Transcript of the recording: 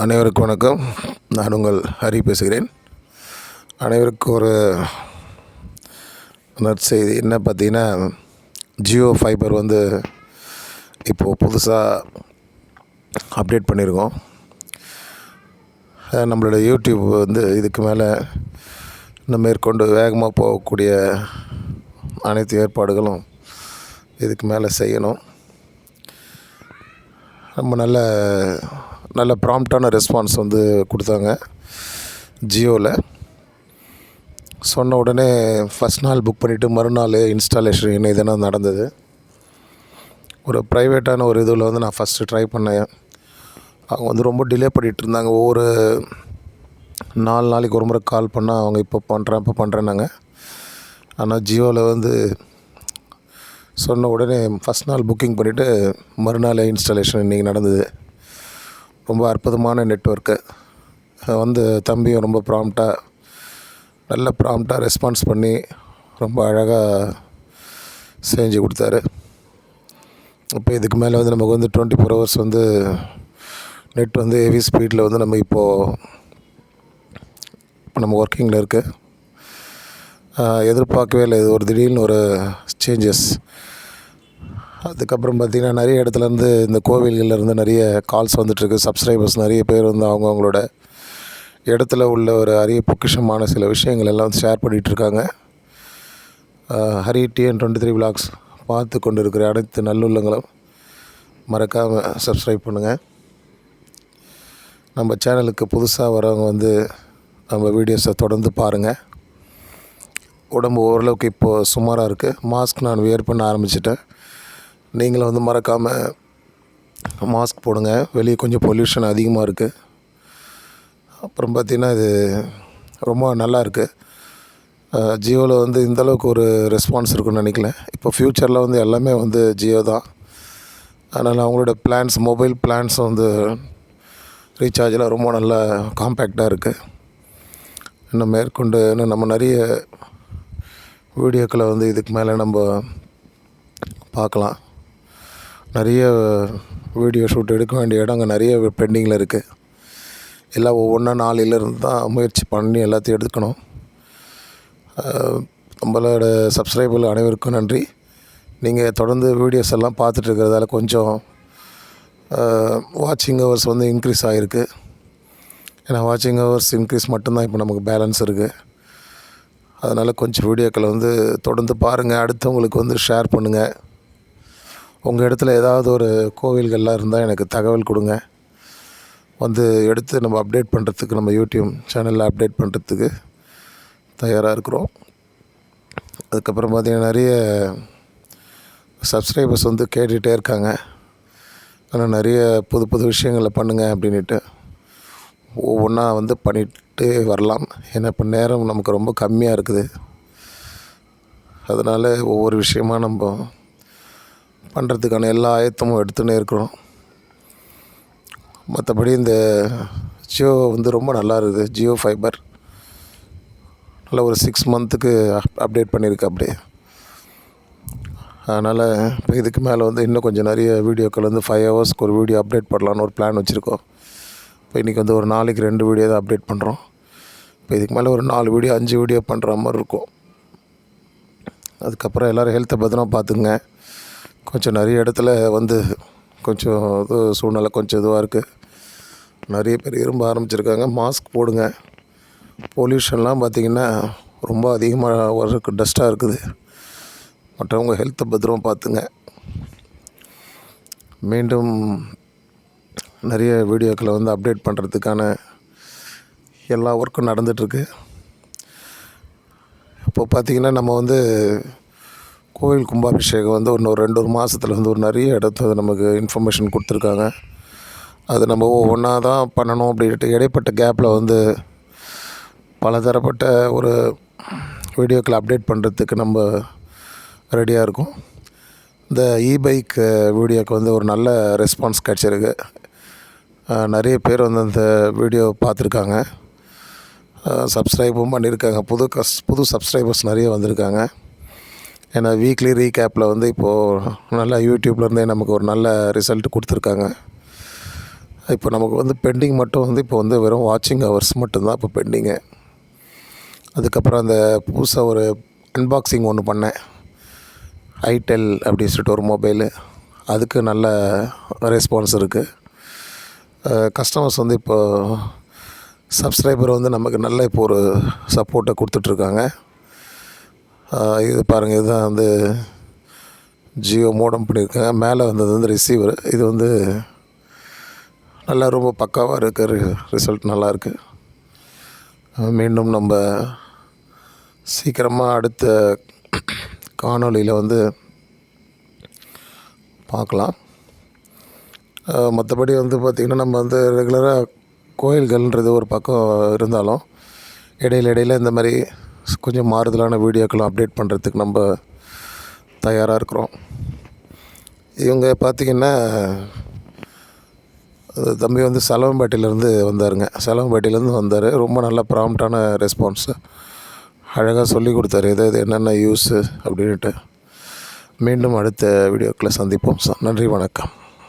அனைவருக்கும் வணக்கம். நான் உங்கள் ஹரி பேசுகிறேன். அனைவருக்கும் ஒரு நற்செய்தி. என்ன பார்த்தீங்கன்னா, ஜியோ ஃபைபர் இப்போது புதுசாக அப்டேட் பண்ணியிருக்கோம். நம்மளோட யூடியூப் இதுக்கு மேலே இன்னும் மேற்கொண்டு வேகமாக போகக்கூடிய அனைத்து ஏற்பாடுகளும் இதுக்கு மேலே செய்யணும். நம்ம நல்ல ப்ராம்ப்டான ரெஸ்பான்ஸ் கொடுத்தாங்க ஜியோவில். சொன்ன உடனே ஃபஸ்ட் நாள் புக் பண்ணிவிட்டு மறுநாள் இன்ஸ்டாலேஷன் இதெல்லாம் நடந்தது. ஒரு ப்ரைவேட்டான ஒரு இதில் நான் ஃபஸ்ட்டு ட்ரை பண்ணேன். அவங்க ரொம்ப டிலே பண்ணிகிட்டு இருந்தாங்க. ஒவ்வொரு 4 நாளைக்கு ஒரு முறை கால் பண்ணால் அவங்க இப்போ பண்ணுறேன்னாங்க. ஆனால் ஜியோவில் சொன்ன உடனே ஃபஸ்ட் நாள் புக்கிங் பண்ணிவிட்டு மறுநாள் இன்ஸ்டாலேஷன் இன்றைக்கி நடந்தது. ரொம்ப அற்புதமான நெட்வொர்க்கு. தம்பியும் ரொம்ப ப்ராம்ப்டாக ரெஸ்பான்ஸ் பண்ணி ரொம்ப அழகாக செஞ்சு கொடுத்தாரு. இப்போ இதுக்கு மேலே நமக்கு 24 hours நெட் ஹெவி ஸ்பீடில் நம்ம இப்போ நம்ம ஒர்க்கிங்கில் இருக்குது. எதிர்பார்க்கவே இல்லை. இது ஒரு திடீர்னு ஒரு சேஞ்சஸ். அதுக்கப்புறம் பார்த்திங்கன்னா, நிறைய இடத்துலேருந்து இந்த கோவில்கள்லேருந்து நிறைய கால்ஸ் வந்துட்டுருக்கு. சப்ஸ்கிரைபர்ஸ் நிறைய பேர் அவங்கவுங்களோட இடத்துல உள்ள ஒரு அரிய பொக்கிஷமான சில விஷயங்கள் எல்லாம் ஷேர் பண்ணிகிட்ருக்காங்க. ஹரி TN23 vlogs பார்த்து கொண்டு இருக்கிற அனைத்து நல்லுள்ளங்களும் மறக்காமல் சப்ஸ்கிரைப் பண்ணுங்கள். நம்ம சேனலுக்கு புதுசாக வரவங்க நம்ம வீடியோஸை தொடர்ந்து பாருங்கள். உடம்பு ஓரளவுக்கு இப்போது சுமாராக இருக்குது. மாஸ்க் நான் வியர் பண்ண ஆரம்பிச்சிட்டேன். நீங்களும் மறக்காமல் மாஸ்க் போடுங்க. வெளியே கொஞ்சம் பொல்யூஷன் அதிகமாக இருக்குது. அப்புறம் பார்த்திங்கன்னா, இது ரொம்ப நல்லா இருக்குது. ஜியோவில் இந்தளவுக்கு ஒரு ரெஸ்பான்ஸ் இருக்குன்னு நினைக்கல. இப்போ ஃப்யூச்சரில் எல்லாமே ஜியோ தான். அதனால் அவங்களோட மொபைல் பிளான்ஸ் ரீசார்ஜெலாம் ரொம்ப நல்லா காம்பேக்டாக இருக்குது. இன்னும் மேற்கொண்டு நம்ம நிறைய வீடியோக்களை இதுக்கு மேலே நம்ம பார்க்கலாம். நிறைய வீடியோ ஷூட் எடுக்க வேண்டிய இடங்க நிறைய பெண்டிங்கில் இருக்குது. எல்லாம் ஒவ்வொன்றா நாளிலிருந்து தான் முயற்சி பண்ணி எல்லாத்தையும் எடுக்கணும். நம்மளோட சப்ஸ்கிரைபர் அனைவருக்கும் நன்றி. நீங்கள் தொடர்ந்து வீடியோஸ் எல்லாம் பார்த்துட்ருக்கிறதால கொஞ்சம் வாட்சிங் ஹவர்ஸ் இன்க்ரீஸ் ஆகிருக்கு. ஏன்னா வாட்சிங் ஹவர்ஸ் இன்க்ரீஸ் மட்டும்தான் இப்போ நமக்கு பேலன்ஸ் இருக்குது. அதனால் கொஞ்சம் வீடியோக்களை தொடர்ந்து பாருங்கள். அடுத்தவங்களுக்கு ஷேர் பண்ணுங்கள். உங்கள் இடத்துல ஏதாவது ஒரு கோவில்கள்லாம் இருந்தால் எனக்கு தகவல் கொடுங்க. எடுத்து நம்ம அப்டேட் பண்ணுறதுக்கு, நம்ம யூடியூப் சேனலில் அப்டேட் பண்ணுறதுக்கு தயாராக இருக்கிறோம். அதுக்கப்புறம் பார்த்திங்கன்னா, நிறைய சப்ஸ்கிரைபர்ஸ் கேட்டுகிட்டே இருக்காங்க. ஆனால் நிறைய புது விஷயங்களை பண்ணுங்கள் அப்படின்ட்டு ஒவ்வொன்றா பண்ணிகிட்டே வரலாம். ஏன்னா இப்போ நேரம் நமக்கு ரொம்ப கம்மியாக இருக்குது. அதனால் ஒவ்வொரு விஷயமா நம்ம பண்ணுறதுக்கான எல்லா ஆயத்தமும் எடுத்துகிட்டே இருக்கிறோம். மற்றபடி இந்த ஜியோ ரொம்ப நல்லா இருக்குது. ஜியோ ஃபைபர் நல்லா ஒரு 6 monthக்கு அப்டேட் பண்ணியிருக்கு அப்படியே. அதனால் இப்போ இதுக்கு மேலே இன்னும் கொஞ்சம் நிறைய வீடியோக்கள் 5 hours ஒரு வீடியோ அப்டேட் பண்ணலான்னு ஒரு பிளான் வச்சுருக்கோம். இப்போ இன்றைக்கி ஒரு நாளைக்கு 2 வீடியோ தான் அப்டேட் பண்ணுறோம். இப்போ இதுக்கு மேலே ஒரு 4 வீடியோ 5 வீடியோ பண்ணுற மாதிரி இருக்கும். அதுக்கப்புறம் எல்லோரும் ஹெல்த்தை பத்திரமா பார்த்துங்க. கொஞ்சம் நிறைய இடத்துல கொஞ்சம் சூழ்நிலை கொஞ்சம் இதுவாக இருக்குது. நிறைய பேர் இரும்ப ஆரம்பிச்சிருக்காங்க. மாஸ்க் போடுங்க. பொல்யூஷன்லாம் பார்த்திங்கன்னா ரொம்ப அதிகமாக டஸ்ட்டாக இருக்குது. மற்றவங்க ஹெல்த்தை பத்திரமா பார்த்துங்க. மீண்டும் நிறைய வீடியோக்களை அப்டேட் பண்ணுறதுக்கான எல்லா ஒர்க்கும் நடந்துகிட்ருக்கு. இப்போ பார்த்திங்கன்னா, நம்ம கோவில் கும்பாபிஷேகம் இன்னொரு 2 மாதத்தில் ஒரு நிறைய இடத்துல நமக்கு இன்ஃபர்மேஷன் கொடுத்துருக்காங்க. அது நம்ம ஒவ்வொன்றா தான் பண்ணணும் அப்படின்ட்டு இடைப்பட்ட கேப்பில் பலதரப்பட்ட ஒரு வீடியோக்களை அப்டேட் பண்ணுறதுக்கு நம்ம ரெடியாக இருக்கோம். இந்த இ-பைக் வீடியோக்கு ஒரு நல்ல ரெஸ்பான்ஸ் கிடச்சிருக்கு. நிறைய பேர் அந்த வீடியோ பார்த்துருக்காங்க, சப்ஸ்கிரைபும் பண்ணியிருக்காங்க. புது சப்ஸ்கிரைபர்ஸ் நிறைய வந்திருக்காங்க. ஏன்னா வீக்லி ரீகேப்பில் இப்போது நல்லா யூடியூப்லேருந்தே நமக்கு ஒரு நல்ல ரிசல்ட் கொடுத்துருக்காங்க. இப்போ நமக்கு வந்து பெண்டிங் மட்டும் வந்து இப்போ வந்து வெறும் வாட்சிங் ஹவர்ஸ் மட்டும்தான் இப்போ பெண்டிங்கு. அதுக்கப்புறம் அந்த புதுசாக ஒரு அன்பாக்சிங் ஒன்று பண்ணேன். ஐடெல் அப்படின்னு சொல்லிட்டு ஒரு மொபைலு. அதுக்கு நல்ல ரெஸ்பான்ஸ் இருக்குது. கஸ்டமர்ஸ் வந்து இப்போ சப்ஸ்கிரைபர் வந்து நமக்கு நல்ல இப்போ ஒரு சப்போர்ட்டை கொடுத்துட்ருக்காங்க. இது பாருங்கள், இதுதான் வந்து ஜியோ மோடம் பண்ணியிருக்காங்க. மேலே வந்தது வந்து ரிசீவர். இது வந்து நல்லா ரொம்ப பக்காவாக இருக்குது. ரிசல்ட் நல்லாயிருக்கு. மீண்டும் நம்ம சீக்கிரமாக அடுத்த காணொளியில் வந்து பார்க்கலாம். மற்றபடி வந்து பார்த்திங்கன்னா, நம்ம வந்து ரெகுலராக கோயில்கள்ன்றது ஒரு பக்கம் இருந்தாலும் இடையில இந்த மாதிரி கொஞ்சம் மாறுதலான வீடியோக்களும் அப்டேட் பண்ணுறதுக்கு நம்ம தயாராக இருக்கிறோம். இவங்க பார்த்திங்கன்னா, தம்பி வந்து சலவம்பேட்டையிலேருந்து வந்தாருங்க. சலவம்பேட்டையிலேருந்து வந்தார். ரொம்ப நல்ல ப்ராம்ப்டான ரெஸ்பான்ஸு, அழகாக சொல்லி கொடுத்தாரு எது என்னென்ன யூஸு அப்படின்ட்டு. மீண்டும் அடுத்த வீடியோக்களை சந்திப்போம். நன்றி, வணக்கம்.